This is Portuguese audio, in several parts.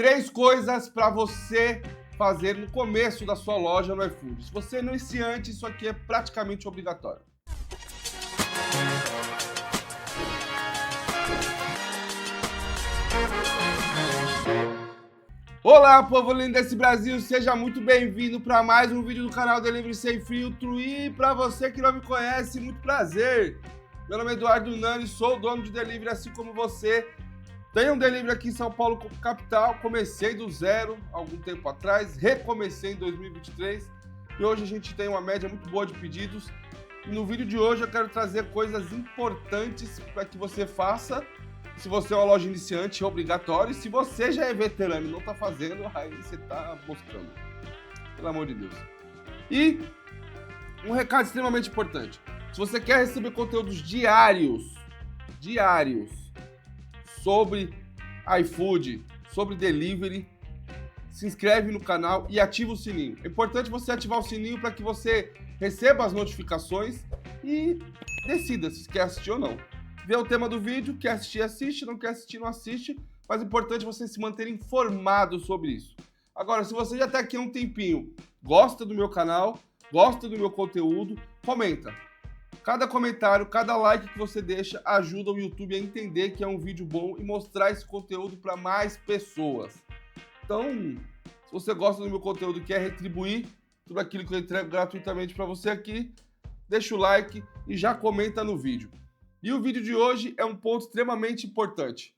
3 coisas para você fazer no começo da sua loja no iFood. Se você é iniciante, isso aqui é praticamente obrigatório. Olá, povo lindo desse Brasil, seja muito bem-vindo para mais um vídeo do canal Delivery Sem Filtro. E para você que não me conhece, muito prazer. Meu nome é Eduardo Nani, sou o dono de delivery, assim como você. Tenho um delivery aqui em São Paulo, capital. Comecei do zero algum tempo atrás, recomecei em 2023 e hoje a gente tem uma média muito boa de pedidos. E no vídeo de hoje eu quero trazer coisas importantes para que você faça. Se você é uma loja iniciante, é obrigatório. E se você já é veterano e não está fazendo, aí você está moscando. Pelo amor de Deus. E um recado extremamente importante. Se você quer receber conteúdos diários sobre iFood, sobre delivery, se inscreve no canal e ativa o sininho. É importante você ativar o sininho para que você receba as notificações e decida se quer assistir ou não. Vê o tema do vídeo, quer assistir, assiste, não quer assistir, não assiste, mas é importante você se manter informado sobre isso. Agora, se você já está aqui há um tempinho, gosta do meu canal, gosta do meu conteúdo, comenta. Cada comentário, cada like que você deixa ajuda o YouTube a entender que é um vídeo bom e mostrar esse conteúdo para mais pessoas. Então, se você gosta do meu conteúdo e quer retribuir tudo aquilo que eu entrego gratuitamente para você aqui, deixa o like e já comenta no vídeo. E o vídeo de hoje é um ponto extremamente importante.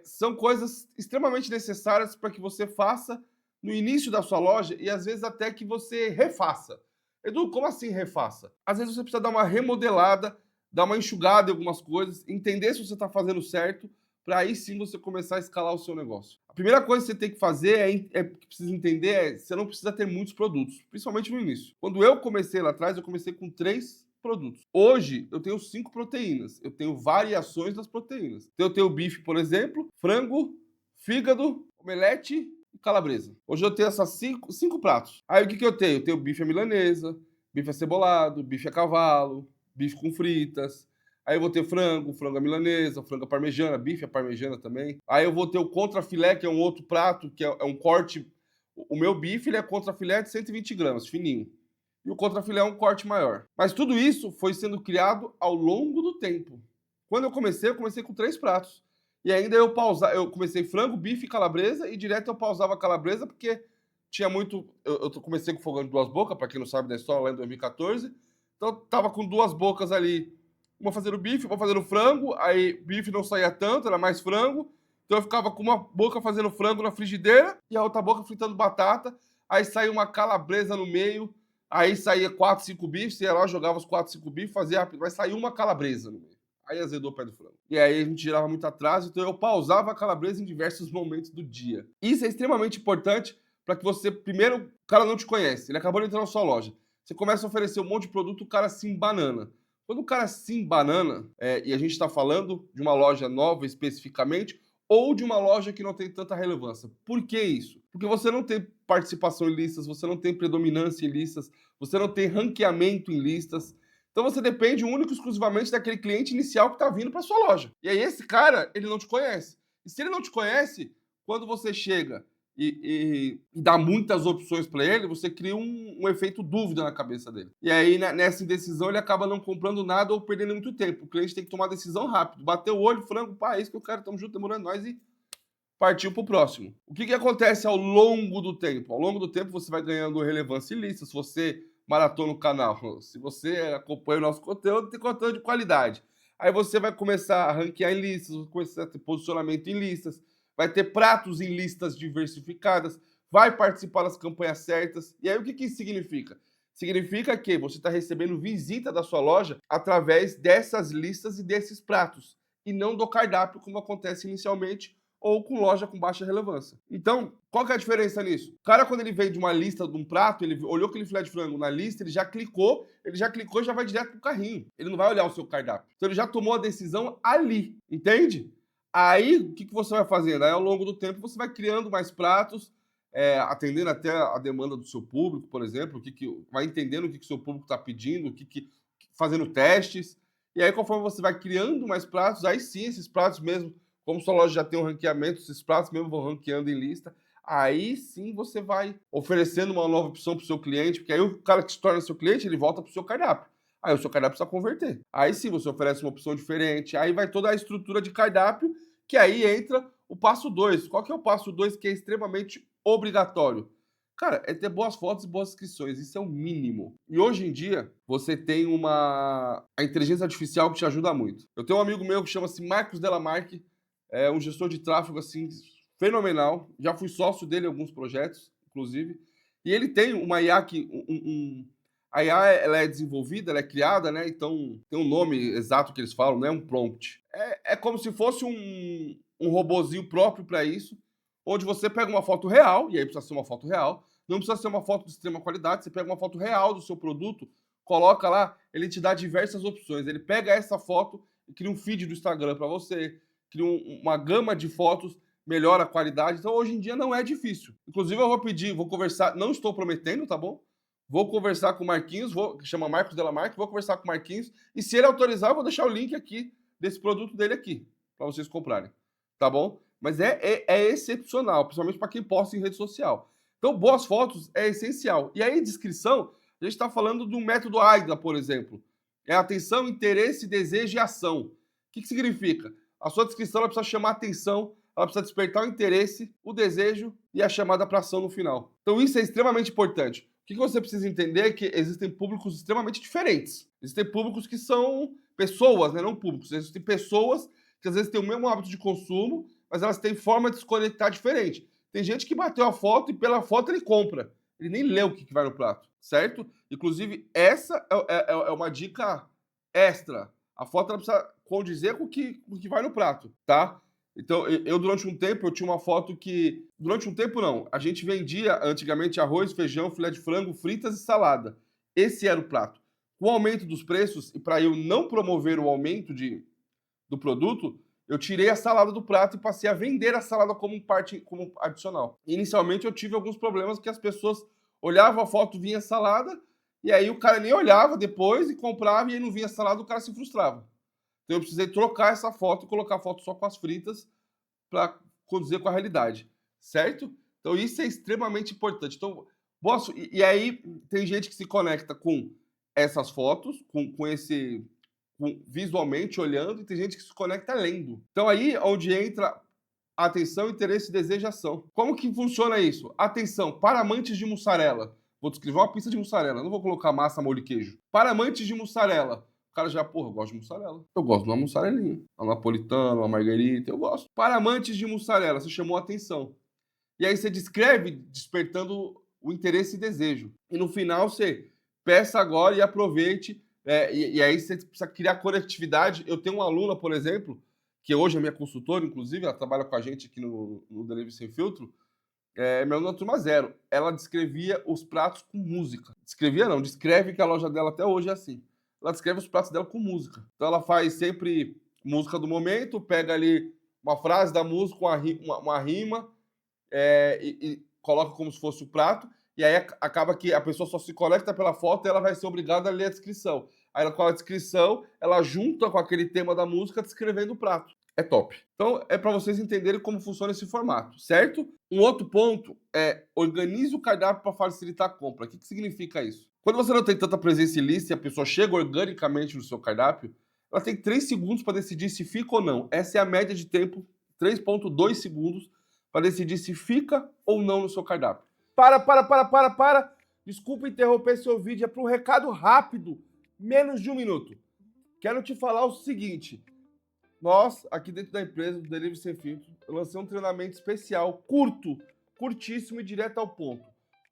São coisas extremamente necessárias para que você faça no início da sua loja e às vezes até que você refaça. Edu, como assim refaça? Às vezes você precisa dar uma remodelada, dar uma enxugada em algumas coisas, entender se você está fazendo certo, para aí sim você começar a escalar o seu negócio. A primeira coisa que você tem que fazer que precisa entender é você não precisa ter muitos produtos, principalmente no início. Quando eu comecei lá atrás, eu comecei com 3 produtos. Hoje eu tenho 5 proteínas, eu tenho variações das proteínas. Então, eu tenho bife, por exemplo, frango, fígado, omelete e calabresa. Hoje eu tenho essas 5 pratos. Aí o que eu tenho? Eu tenho bife à milanesa, bife acebolado, bife a cavalo, bife com fritas. Aí eu vou ter frango à milanesa, frango à parmegiana, bife à parmegiana também. Aí eu vou ter o contrafilé, que é um outro prato, que é um corte. O meu bife ele é contrafilé de 120 gramas, fininho. E o contrafilé é um corte maior. Mas tudo isso foi sendo criado ao longo do tempo. Quando eu comecei com 3 pratos. E ainda eu comecei frango, bife e calabresa, e direto eu pausava a calabresa, porque tinha muito... Eu comecei com fogão de 2 bocas, para quem não sabe da história, lá em 2014. Então eu tava com 2 bocas ali, uma fazendo bife, uma fazendo frango, aí bife não saía tanto, era mais frango. Então eu ficava com uma boca fazendo frango na frigideira, e a outra boca fritando batata, aí saía uma calabresa no meio. Aí saía 4, 5 bifes, você ia lá, jogava os 4, 5 bifes, fazia rápido, mas saía uma calabresa no meio. Aí azedou o pé do frango. E aí a gente gerava muito atraso, então eu pausava a calabresa em diversos momentos do dia. Isso é extremamente importante para que você, primeiro, o cara não te conhece, ele acabou de entrar na sua loja. Você começa a oferecer um monte de produto, o cara se embanana. Quando o cara se embanana, e a gente está falando de uma loja nova especificamente, ou de uma loja que não tem tanta relevância. Por que isso? Porque você não tem participação em listas, você não tem predominância em listas, você não tem ranqueamento em listas. Então você depende único e exclusivamente daquele cliente inicial que está vindo para sua loja. E aí esse cara, ele não te conhece. E se ele não te conhece, quando você chega e dá muitas opções para ele, você cria um efeito dúvida na cabeça dele. E aí, nessa indecisão, ele acaba não comprando nada ou perdendo muito tempo. O cliente tem que tomar decisão rápido. Bateu o olho, frango, pá, é isso que eu quero, tamo junto, demorando nós e partiu pro próximo. O que acontece ao longo do tempo? Ao longo do tempo, você vai ganhando relevância em listas. Se você maratona o canal, se você acompanha o nosso conteúdo, tem conteúdo de qualidade. Aí você vai começar a ranquear em listas, vai começar a ter posicionamento em listas, vai ter pratos em listas diversificadas, vai participar das campanhas certas. E aí o que isso significa? Significa que você está recebendo visita da sua loja através dessas listas e desses pratos, e não do cardápio, como acontece inicialmente, ou com loja com baixa relevância. Então, qual que é a diferença nisso? O cara, quando ele veio de uma lista de um prato, ele olhou aquele filé de frango na lista, ele já clicou e já vai direto pro carrinho. Ele não vai olhar o seu cardápio. Então, ele já tomou a decisão ali, entende? Aí, o que você vai fazendo? Aí, ao longo do tempo, você vai criando mais pratos, atendendo até a demanda do seu público, por exemplo, vai entendendo o que o seu público está pedindo, fazendo testes. E aí, conforme você vai criando mais pratos, aí sim, esses pratos mesmo como sua loja já tem um ranqueamento, esses pratos mesmo vão ranqueando em lista, aí sim você vai oferecendo uma nova opção para o seu cliente, porque aí o cara que se torna seu cliente, ele volta para o seu cardápio. Aí o seu cardápio precisa converter. Aí sim você oferece uma opção diferente, aí vai toda a estrutura de cardápio, que aí entra o passo 2. Qual que é o passo 2 que é extremamente obrigatório? Cara, é ter boas fotos e boas inscrições, isso é o mínimo. E hoje em dia, você tem a inteligência artificial que te ajuda muito. Eu tenho um amigo meu que chama-se Marcos Delamarque, é um gestor de tráfego, assim, fenomenal. Já fui sócio dele em alguns projetos, inclusive. E ele tem uma IA que... A IA, ela é desenvolvida, ela é criada, né? Então, tem um nome exato que eles falam, não é um prompt. É como se fosse um robozinho próprio para isso, onde você pega uma foto real, e aí precisa ser uma foto real, não precisa ser uma foto de extrema qualidade, você pega uma foto real do seu produto, coloca lá, ele te dá diversas opções. Ele pega essa foto e cria um feed do Instagram para você, cria uma gama de fotos, melhora a qualidade. Então, hoje em dia não é difícil. Inclusive, eu vou pedir, vou conversar, não estou prometendo, tá bom? Vou conversar com o Marquinhos, que chama Marcos Delamarque, vou conversar com o Marquinhos, e se ele autorizar, eu vou deixar o link aqui desse produto dele aqui, para vocês comprarem, tá bom? Mas é excepcional, principalmente para quem posta em rede social. Então, boas fotos é essencial. E aí, descrição, a gente está falando do método AIDA, por exemplo. É atenção, interesse, desejo e ação. O que significa? A sua descrição ela precisa chamar atenção, ela precisa despertar o interesse, o desejo e a chamada para ação no final. Então, isso é extremamente importante. O que você precisa entender é que existem públicos extremamente diferentes. Existem públicos que são pessoas, né? Não públicos. Existem pessoas que às vezes têm o mesmo hábito de consumo, mas elas têm forma de se conectar diferente. Tem gente que bateu a foto e pela foto ele compra. Ele nem lê o que vai no prato, certo? Inclusive, essa é uma dica extra. A foto ela precisa condizer com o que vai no prato, tá? Então, eu durante um tempo, eu tinha uma foto que... Durante um tempo, não. A gente vendia, antigamente, arroz, feijão, filé de frango, fritas e salada. Esse era o prato. Com o aumento dos preços, e para eu não promover o aumento do produto, eu tirei a salada do prato e passei a vender a salada como adicional. Inicialmente, eu tive alguns problemas que as pessoas olhavam a foto, vinha a salada, e aí o cara nem olhava depois e comprava, e aí não vinha a salada, o cara se frustrava. Então eu precisei trocar essa foto e colocar a foto só com as fritas para conduzir com a realidade, certo? Então isso é extremamente importante. Então, e aí tem gente que se conecta com essas fotos, visualmente olhando, e tem gente que se conecta lendo. Então aí é onde entra atenção, interesse, desejo e ação. Como que funciona isso? Atenção, para amantes de mussarela. Vou descrever uma pizza de mussarela, não vou colocar massa, molho e queijo. Para amantes de mussarela. O cara já, porra, eu gosto de mussarela. Eu gosto de uma mussarelinha. Uma napolitana, uma margarita, eu gosto. Para amantes de mussarela, você chamou a atenção. E aí você descreve despertando o interesse e desejo. E no final você peça agora e aproveite. E aí você precisa criar conectividade. Eu tenho uma aluna, por exemplo, que hoje é minha consultora, inclusive, ela trabalha com a gente aqui no Delivery Sem Filtro. Minha aluna turma 0. Ela descrevia os pratos com música. Descrevia não, descreve que a loja dela até hoje é assim. Ela descreve os pratos dela com música. Então ela faz sempre música do momento, pega ali uma frase da música, uma rima, e coloca como se fosse o prato, e aí acaba que a pessoa só se conecta pela foto e ela vai ser obrigada a ler a descrição. Aí ela, com a descrição, ela junta com aquele tema da música descrevendo o prato. É top. Então é para vocês entenderem como funciona esse formato, certo? Um outro ponto é organize o cardápio para facilitar a compra. O que significa isso? Quando você não tem tanta presença em lista e a pessoa chega organicamente no seu cardápio, ela tem 3 segundos para decidir se fica ou não. Essa é a média de tempo, 3,2 segundos, para decidir se fica ou não no seu cardápio. Para! Desculpa interromper seu vídeo, é para um recado rápido, menos de 1 minuto. Quero te falar o seguinte, nós, aqui dentro da empresa, do Delivery Sem Filtro, eu lancei um treinamento especial, curtíssimo e direto ao ponto,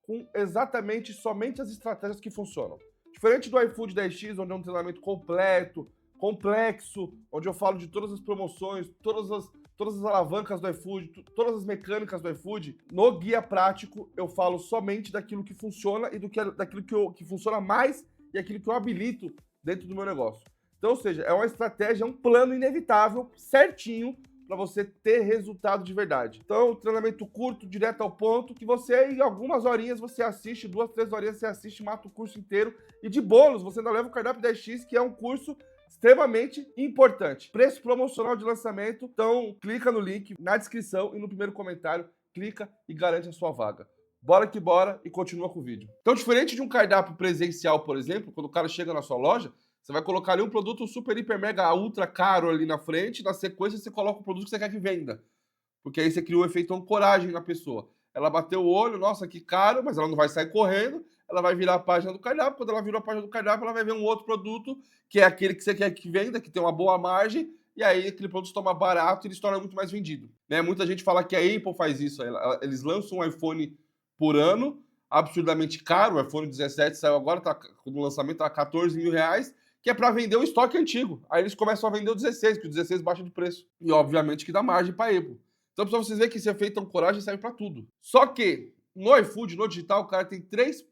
com exatamente somente as estratégias que funcionam. Diferente do iFood 10X, onde é um treinamento completo, complexo, onde eu falo de todas as promoções, todas as alavancas do iFood, todas as mecânicas do iFood, no guia prático eu falo somente daquilo que funciona e daquilo que funciona mais e aquilo que eu habilito dentro do meu negócio. Então, ou seja, é uma estratégia, é um plano inevitável, certinho, para você ter resultado de verdade. Então, treinamento curto, direto ao ponto, que você, em algumas horinhas, você assiste, 2, 3 horinhas, você assiste, mata o curso inteiro. E de bônus, você ainda leva o cardápio 10X, que é um curso extremamente importante. Preço promocional de lançamento, então clica no link na descrição e no primeiro comentário, clica e garante a sua vaga. Bora que bora e continua com o vídeo. Então, diferente de um cardápio presencial, por exemplo, quando o cara chega na sua loja, você vai colocar ali um produto super, hiper, mega, ultra caro ali na frente, na sequência você coloca o produto que você quer que venda. Porque aí você cria um efeito ancoragem na pessoa. Ela bateu o olho, nossa, que caro, mas ela não vai sair correndo, ela vai virar a página do cardápio, quando ela virou a página do cardápio, ela vai ver um outro produto, que é aquele que você quer que venda, que tem uma boa margem, e aí aquele produto se torna barato e ele se torna muito mais vendido. Né? Muita gente fala que a Apple faz isso, eles lançam um iPhone por ano, absurdamente caro, o iPhone 17 saiu agora, no lançamento tá 14 mil reais, que é para vender o estoque antigo. Aí eles começam a vender o 16, que o 16 baixa de preço. E obviamente que dá margem para a Apple. Então, para vocês verem que esse efeito ancoragem serve para tudo. Só que no iFood, no digital, o cara tem 3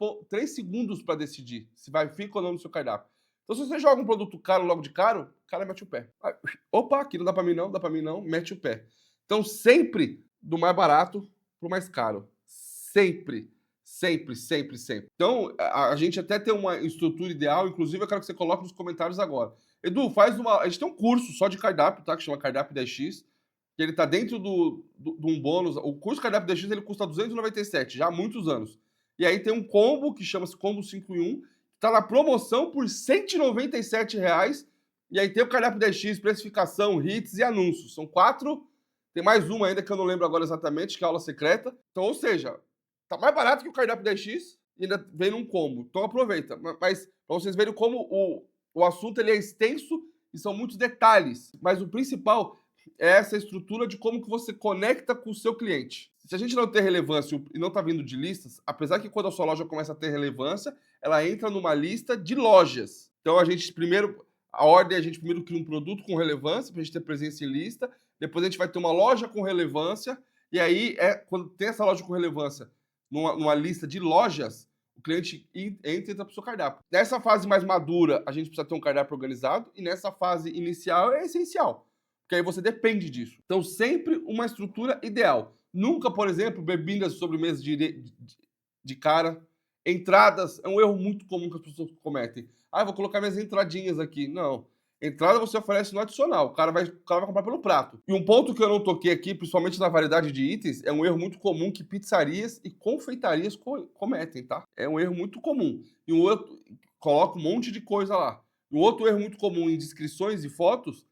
segundos para decidir se vai ficar ou não no seu cardápio. Então, se você joga um produto caro logo de caro, o cara mete o pé. Opa, aqui não dá para mim não, dá para mim não, mete o pé. Então, sempre do mais barato pro mais caro. Sempre. Sempre, sempre, sempre. Então, a gente até tem uma estrutura ideal, inclusive eu quero que você coloque nos comentários agora. Edu, a gente tem um curso só de cardápio, tá? Que chama Cardápio 10x, que ele tá dentro de um bônus. O curso Cardápio 10x ele custa 297, já há muitos anos. E aí tem um combo que chama-se Combo 5 em 1, que tá na promoção por R$ 197 reais. E aí tem o Cardápio 10x, precificação, hits e anúncios. São 4. Tem mais uma ainda que eu não lembro agora exatamente, que é a aula secreta. Então, ou seja, tá mais barato que o Cardápio 10x e ainda vem num combo. Então aproveita. Mas para vocês verem como o assunto ele é extenso e são muitos detalhes. Mas o principal é essa estrutura de como que você conecta com o seu cliente. Se a gente não ter relevância e não está vindo de listas, apesar que quando a sua loja começa a ter relevância, ela entra numa lista de lojas. Então a gente primeiro cria um produto com relevância para a gente ter presença em lista, depois a gente vai ter uma loja com relevância, e aí quando tem essa loja com relevância numa lista de lojas, o cliente entra para o seu cardápio. Nessa fase mais madura, a gente precisa ter um cardápio organizado, e nessa fase inicial é essencial, porque aí você depende disso. Então, sempre uma estrutura ideal. Nunca, por exemplo, bebidas e sobremesas de cara. Entradas é um erro muito comum que as pessoas cometem. Ah, eu vou colocar minhas entradinhas aqui. Não. Entrada você oferece no adicional. O cara vai comprar pelo prato. E um ponto que eu não toquei aqui, principalmente na variedade de itens, é um erro muito comum que pizzarias e confeitarias cometem, tá? É um erro muito comum. E um outro, coloca um monte de coisa lá. E um outro erro muito comum em descrições e fotos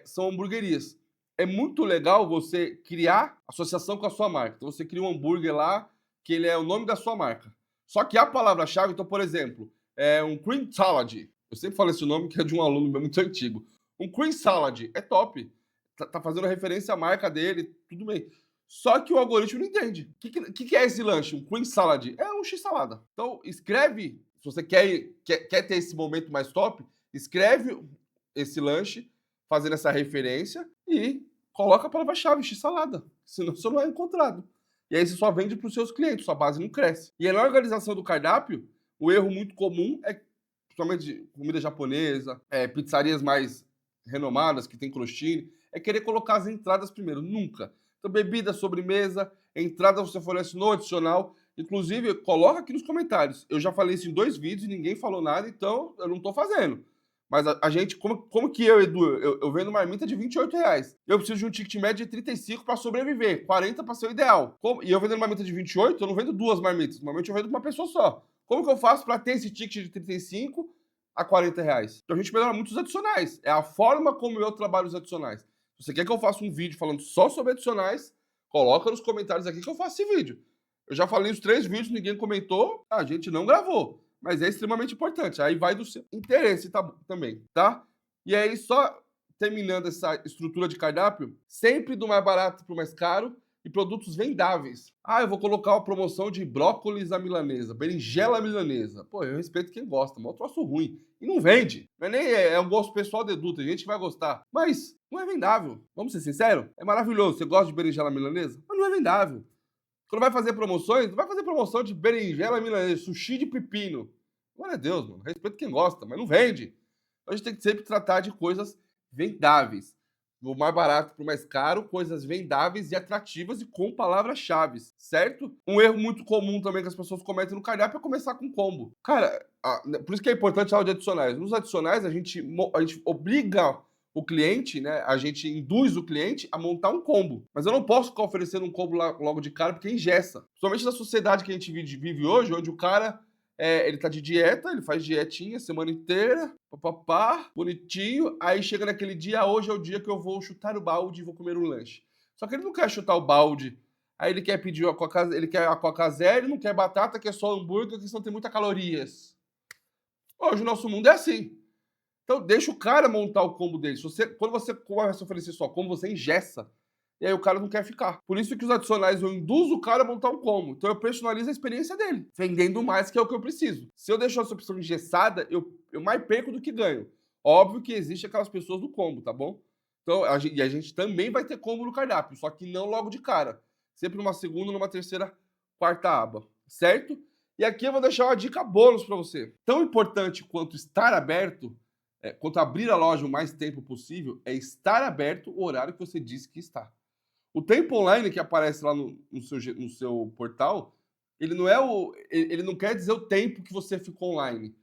são hamburguerias. É muito legal você criar associação com a sua marca. Então você cria um hambúrguer lá, que ele é o nome da sua marca. Só que a palavra-chave, então, por exemplo, é um cream salad. Eu sempre falo esse nome que é de um aluno meu muito antigo. Um cream salad é top. Tá fazendo referência à marca dele, tudo bem. Só que o algoritmo não entende. O que é esse lanche? Um cream salad? É um x-salada. Então, escreve, se você quer ter esse momento mais top, escreve esse lanche, fazendo essa referência, e coloca a palavra-chave, x-salada. Senão você não é encontrado. E aí você só vende para os seus clientes, sua base não cresce. E aí, na organização do cardápio, o erro muito comum é, principalmente comida japonesa, pizzarias mais renomadas, que tem crostini, é querer colocar as entradas primeiro. Nunca. Então, bebida, sobremesa, entrada você oferece no adicional. Inclusive, coloca aqui nos comentários. Eu já falei isso em 2 vídeos e ninguém falou nada, então eu não estou fazendo. Mas a gente, como que eu, Edu, eu vendo marmita de R$28. Eu preciso de um ticket médio de 35 para sobreviver, 40 para ser o ideal. E eu vendendo marmita de 28, eu não vendo 2 marmitas. Normalmente eu vendo uma pessoa só. Como que eu faço para ter esse ticket de 35 a R$40? Então a gente melhora muito os adicionais. É a forma como eu trabalho os adicionais. Se você quer que eu faça um vídeo falando só sobre adicionais, coloca nos comentários aqui que eu faço esse vídeo. Eu já falei os 3 vídeos, ninguém comentou, a gente não gravou. Mas é extremamente importante. Aí vai do seu interesse também, tá? E aí, só terminando essa estrutura de cardápio, sempre do mais barato para o mais caro e produtos vendáveis. Ah, eu vou colocar uma promoção de brócolis à milanesa, berinjela à milanesa. Pô, eu respeito quem gosta, mas é um troço ruim. E não vende. Não é nem um gosto pessoal de Edu, tem gente que vai gostar. Mas não é vendável. Vamos ser sinceros? É maravilhoso. Você gosta de berinjela à milanesa? Mas não é vendável. Quando vai fazer promoções, não vai fazer promoção de berinjela milanesa, sushi de pepino. Glória a Deus, mano. Respeito quem gosta, mas não vende. Então a gente tem que sempre tratar de coisas vendáveis. do mais barato para o mais caro, coisas vendáveis e atrativas e com palavras-chave, certo? Um erro muito comum também que as pessoas cometem no cardápio é começar com combo. Cara, por isso que é importante falar de adicionais. Nos adicionais, a gente obriga o cliente, né? A gente induz o cliente a montar um combo. Mas eu não posso ficar oferecendo um combo logo de cara, porque engessa. Principalmente na sociedade que a gente vive hoje, onde o cara ele tá de dieta, ele faz dietinha a semana inteira, papapá, bonitinho. Aí chega naquele dia, hoje é o dia que eu vou chutar o balde e vou comer um lanche. Só que ele não quer chutar o balde. Aí ele quer pedir a Coca, ele quer a Coca Zero, não quer batata, quer só hambúrguer, que senão tem muitas calorias. Hoje o nosso mundo é assim. Então deixa o cara montar o combo dele. Quando você começa a oferecer só combo, você engessa. E aí o cara não quer ficar. Por isso que os adicionais eu induzo o cara a montar um combo. Então eu personalizo a experiência dele, vendendo mais, que é o que eu preciso. Se eu deixar essa opção engessada, eu mais perco do que ganho. Óbvio que existe aquelas pessoas do combo, tá bom? Então, a gente também vai ter combo no cardápio, só que não logo de cara. Sempre numa segunda, numa terceira, quarta aba, certo? E aqui eu vou deixar uma dica bônus para você. Tão importante quanto estar aberto, quanto abrir a loja o mais tempo possível, é estar aberto o horário que você disse que está. O tempo online que aparece lá no seu portal, ele não quer dizer o tempo que você ficou online.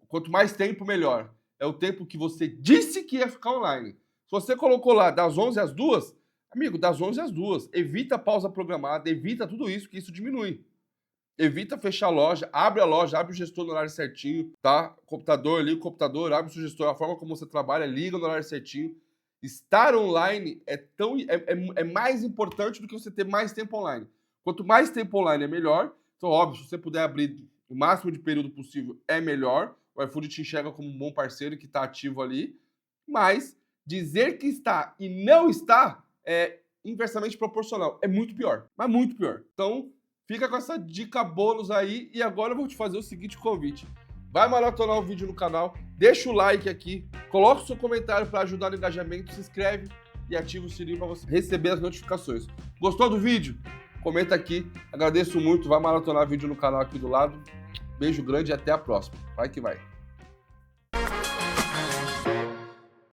Quanto mais tempo, melhor. É o tempo que você disse que ia ficar online. Se você colocou lá das 11 às 2, amigo, das 11 às 2. Evita a pausa programada, evita tudo isso, que isso diminui. Evita fechar a loja, abre o gestor no horário certinho, tá? Computador ali, abre o seu gestor, a forma como você trabalha, liga no horário certinho. Estar online é mais importante do que você ter mais tempo online. Quanto mais tempo online é melhor. Então, óbvio, se você puder abrir o máximo de período possível, é melhor. O iFood te enxerga como um bom parceiro que está ativo ali. Mas dizer que está e não está é inversamente proporcional. É muito pior, mas muito pior. Então, fica com essa dica bônus aí. E agora eu vou te fazer o seguinte convite. Vai maratonar o vídeo no canal, deixa o like aqui, coloca o seu comentário para ajudar no engajamento, se inscreve e ativa o sininho para você receber as notificações. Gostou do vídeo? Comenta aqui, agradeço muito, vai maratonar o vídeo no canal aqui do lado. Beijo grande e até a próxima. Vai que vai.